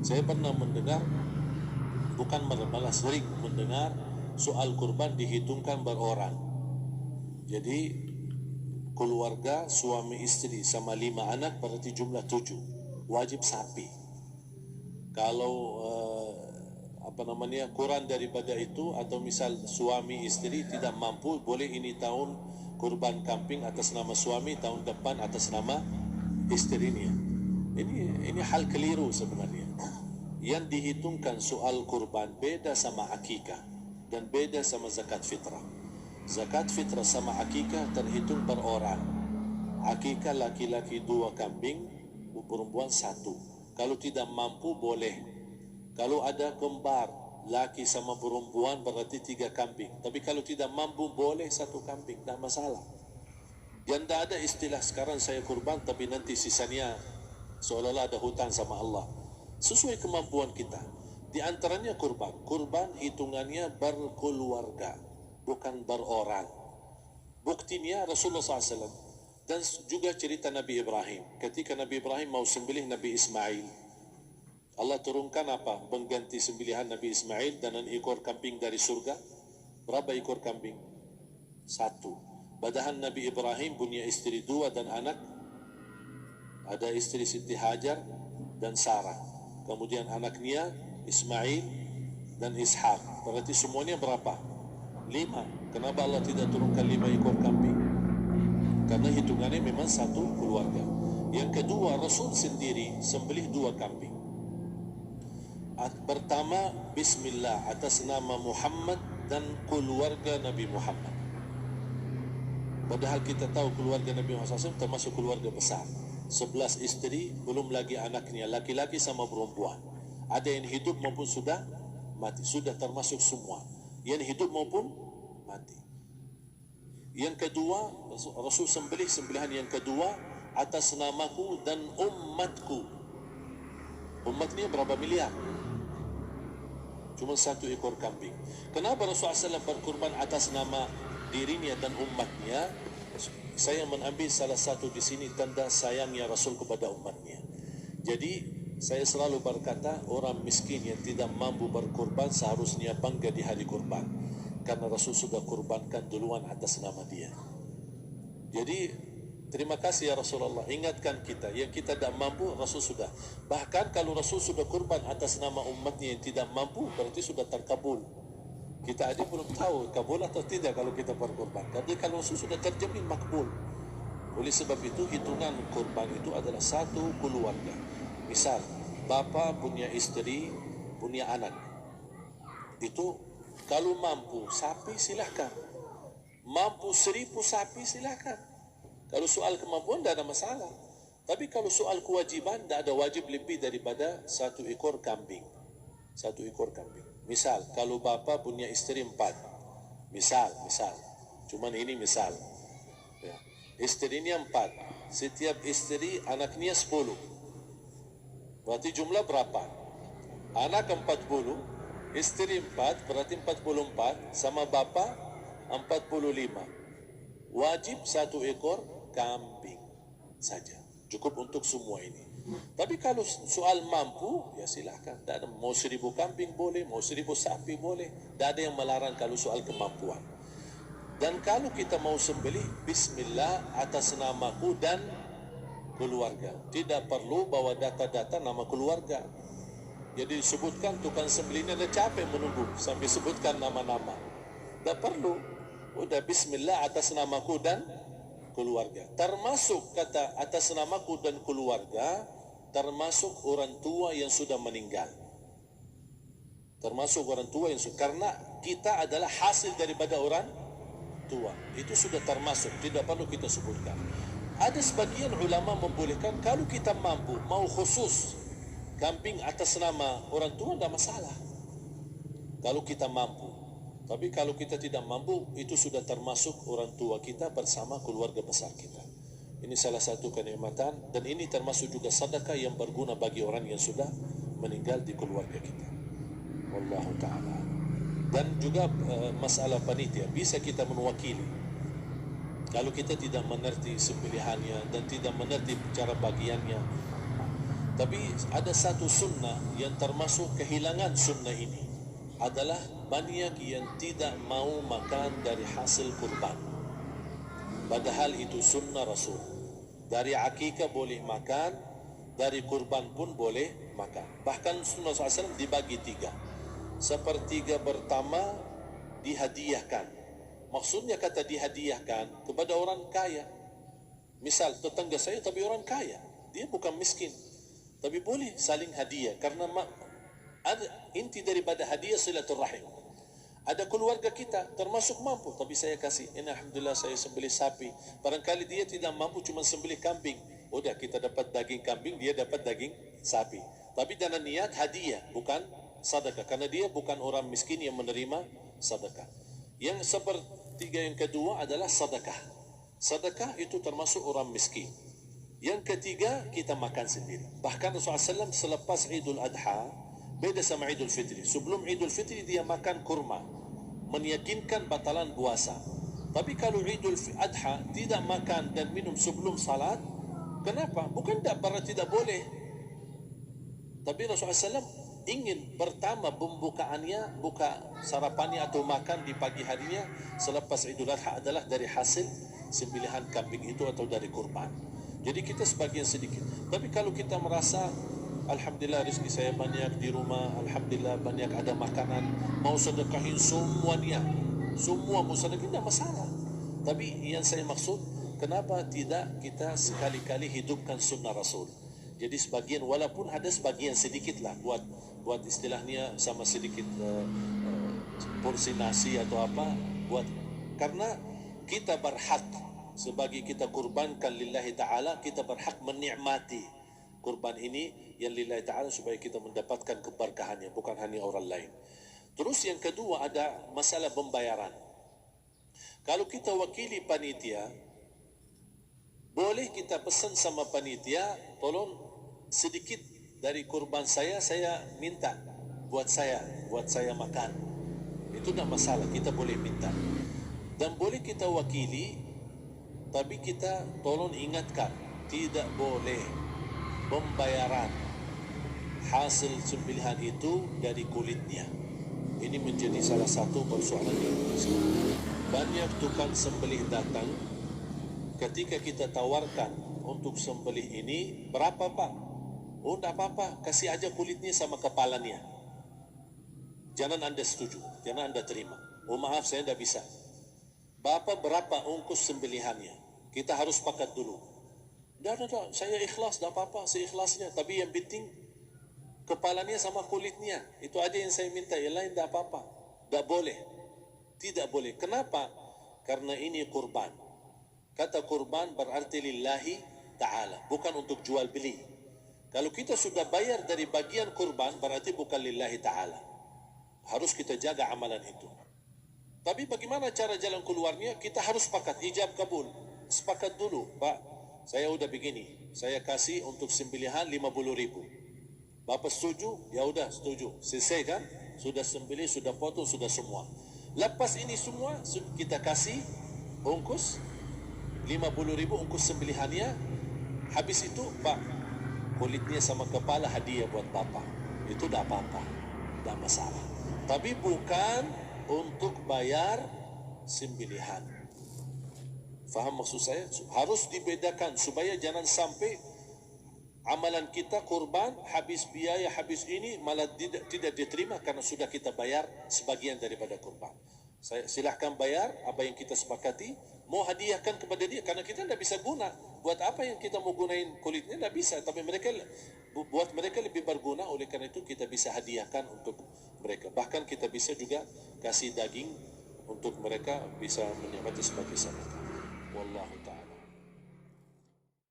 Saya pernah mendengar, bukan malah sering mendengar soal kurban dihitungkan berorang. Jadi keluarga suami istri sama 5 anak berarti jumlah 7, wajib sapi. Kalau kurang daripada itu, atau misal suami istri tidak mampu, boleh ini tahun kurban kambing atas nama suami, tahun depan atas nama istrinya. Ini hal keliru sebenarnya. Yang dihitungkan soal kurban beda sama akikah dan beda sama zakat fitrah. Zakat fitrah sama akikah terhitung per orang. Akikah laki-laki 2 kambing, perempuan 1. Kalau tidak mampu boleh. Kalau ada kembar laki sama perempuan berarti 3 kambing. Tapi kalau tidak mampu boleh 1 kambing, tidak masalah. Yang tidak ada istilah sekarang saya kurban tapi nanti sisanya seolah-olah ada hutang sama Allah. Sesuai kemampuan kita. Di antaranya kurban. Kurban hitungannya berkeluarga, bukan berorang. Buktinya Rasulullah SAW dan juga cerita Nabi Ibrahim. Ketika Nabi Ibrahim mau sembelih Nabi Ismail, Allah turunkan apa? Mengganti sembelihan Nabi Ismail dengan ekor kambing dari surga. Berapa ekor kambing? 1. Padahal Nabi Ibrahim punya istri 2 dan anak. Ada istri Siti Hajar dan Sarah. Kemudian anaknya Ismail dan Ishak. Berarti semuanya berapa? 5. Kenapa Allah tidak turunkan 5 ekor kambing? Karena hitungannya memang 1 keluarga. Yang kedua, Rasul sendiri sembelih 2 kambing. Pertama, Bismillah atas nama Muhammad dan keluarga Nabi Muhammad. Padahal kita tahu keluarga Nabi Muhammad SAW termasuk keluarga besar. 11 istri, belum lagi anaknya, laki-laki sama perempuan. Ada yang hidup maupun sudah mati. Sudah termasuk semua. Yang hidup maupun mati. Yang kedua, Rasul sembelih sembelihan yang kedua atas namaku dan umatku. Umatnya berapa miliar? Cuma 1 ekor kambing. Kenapa Rasulullah SAW berkurban atas nama dirinya dan umatnya? Saya mengambil salah satu di sini tanda sayangnya Rasul kepada umatnya. Jadi saya selalu berkata, orang miskin yang tidak mampu berkurban seharusnya bangga di hari kurban, karena Rasul sudah kurbankan duluan atas nama dia. Jadi terima kasih ya Rasulullah, ingatkan kita. Yang kita tidak mampu, Rasul sudah. Bahkan kalau Rasul sudah kurban atas nama umatnya yang tidak mampu, berarti sudah terkabul. Kita aja belum tahu kabul atau tidak kalau kita berkurban. Tapi kalau Rasul sudah terjamin makbul. Oleh sebab itu hitungan kurban itu adalah 1 keluarga. Misal bapa punya istri, punya anak. Itu kalau mampu sapi silahkan. Mampu 1000 sapi silahkan. Kalau soal kemampuan tidak ada masalah. Tapi kalau soal kewajiban, tidak ada wajib lebih daripada 1 ekor kambing. 1 ekor kambing. Misal, kalau bapa punya istri 4. Misal. Cuman ini misal. Ya. Istrinya 4. Setiap istri anaknya 10. Berarti jumlah berapa? Anak 40, istri 4, berarti 44. Sama bapa 45. Wajib 1 ekor kambing saja. Cukup untuk semua ini. Tapi kalau soal mampu, ya silahkan. Mau 1000 kambing boleh, mau 1000 sapi boleh. Tidak ada yang melarang kalau soal kemampuan. Dan kalau kita mau sembelih, Bismillah atas namaku dan keluarga. Tidak perlu bawa data-data nama keluarga. Jadi disebutkan tukang sembelihnya ada capek menunggu sampai sebutkan nama-nama. Tidak perlu. Udah Bismillah atas namaku dan keluarga. Termasuk kata atas namaku dan keluarga, termasuk orang tua yang sudah meninggal. Termasuk orang tua yang sudah, karena kita adalah hasil daripada orang tua. Itu sudah termasuk, tidak perlu kita sebutkan. Ada sebagian ulama membolehkan kalau kita mampu, mau khusus kambing atas nama orang tua tidak masalah. Kalau kita mampu. Tapi kalau kita tidak mampu, itu sudah termasuk orang tua kita bersama keluarga besar kita. Ini salah satu kenikmatan, dan ini termasuk juga sedekah yang berguna bagi orang yang sudah meninggal di keluarga kita. Wallahu ta'ala. Dan juga masalah panitia, bisa kita mewakili. Kalau kita tidak mengerti sembelihannya dan tidak mengerti cara bagiannya, Tapi ada satu sunnah yang termasuk kehilangan sunnah ini adalah banyak yang tidak mau makan dari hasil kurban. Padahal itu sunnah Rasul. Dari akikah boleh makan, dari kurban pun boleh makan. Bahkan sunnah SAW dibagi 3. Sepertiga pertama dihadiahkan. Maksudnya kata dihadiahkan kepada orang kaya. Misal tetangga saya tapi orang kaya, dia bukan miskin, tapi boleh saling hadiah karena ada inti daripada hadiah silaturahim. Ada keluarga kita termasuk mampu, tapi saya kasih, ini alhamdulillah saya sembelih sapi. Barangkali dia tidak mampu cuma sembelih kambing, udah kita dapat daging kambing, dia dapat daging sapi. Tapi dengan niat hadiah, bukan sedekah, karena dia bukan orang miskin yang menerima sedekah. Yang sepertiga yang kedua adalah sedekah. Sedekah itu termasuk orang miskin. Yang ketiga, kita makan sendiri. Bahkan Rasulullah SAW selepas Idul Adha, beda sama Idul Fitri. Sebelum Idul Fitri dia makan kurma, meyakinkan batalan puasa. Tapi kalau Idul Adha tidak makan dan minum sebelum salat, kenapa? Bukan tidak boleh. Tapi Rasulullah SAW ingin pertama pembukaannya, buka sarapannya atau makan di pagi harinya selepas Idul Adha adalah dari hasil sembelihan kambing itu atau dari kurban. Jadi kita sebagian sedikit. Tapi kalau kita merasa alhamdulillah rezeki saya banyak di rumah, alhamdulillah banyak ada makanan, mau sedekahin semuanya, semua mau sedekahin, tidak masalah. Tapi yang saya maksud, kenapa tidak kita sekali-kali hidupkan sunnah Rasul? Jadi sebagian, walaupun ada sebagian sedikit lah buat istilahnya sama sedikit porsi nasi atau apa, karena kita berhak sebagai kita kurbankan lillahi ta'ala, kita berhak menikmati kurban ini yang lillahi ta'ala supaya kita mendapatkan keberkahannya, bukan hanya orang lain. Terus yang kedua ada masalah pembayaran. Kalau kita wakili panitia, boleh kita pesan sama panitia, tolong sedikit dari kurban saya minta buat saya makan. Itu tidak masalah, kita boleh minta. Dan boleh kita wakili, tapi kita tolong ingatkan, tidak boleh pembayaran hasil sembelihan itu dari kulitnya. Ini menjadi salah satu persoalan di Indonesia. Banyak tukang sembelih datang, ketika kita tawarkan untuk sembelih ini, berapa Pak? Oh tidak apa-apa, kasih aja kulitnya sama kepalanya. Jangan Anda setuju, jangan Anda terima. Oh maaf saya tidak bisa. Bapak berapa ongkos sembelihannya? Kita harus sepakat dulu. Tidak, saya ikhlas, tidak apa-apa, seikhlasnya. Tapi yang penting kepalanya sama kulitnya. Itu aja yang saya minta, yang lain tidak apa-apa. Tidak boleh. Tidak boleh. Kenapa? Karena ini kurban. Kata kurban berarti lillahi ta'ala, bukan untuk jual beli. Kalau kita sudah bayar dari bagian kurban, berarti bukan lillahi ta'ala. Harus kita jaga amalan itu. Tapi bagaimana cara jalan keluarnya? Kita harus sepakat, ijab kabul. Sepakat dulu, Pak, saya udah begini, saya kasih untuk sembelihan 50.000. Bapak setuju? Ya udah setuju. Selesai kan? Sudah sembelih, sudah potong, sudah semua. Lepas ini semua kita kasih ongkos 50.000 ongkos sembelihannya. Habis itu, Pak, kulitnya sama kepala hadiah buat Bapak. Itu tidak apa-apa, tidak masalah. Tapi bukan untuk bayar sembelihan. Faham maksud saya? Harus dibedakan supaya jangan sampai amalan kita kurban habis biaya, habis ini malah tidak diterima karena sudah kita bayar sebagian daripada kurban. Saya silahkan bayar apa yang kita sepakati, mau hadiahkan kepada dia karena kita tidak bisa guna. Buat apa yang kita mau gunain kulitnya? Tidak bisa. Tapi buat mereka lebih berguna, oleh karena itu kita bisa hadiahkan untuk mereka. Bahkan kita bisa juga kasih daging untuk mereka bisa menikmati sebagai sedekah. Wallahu ta'ala.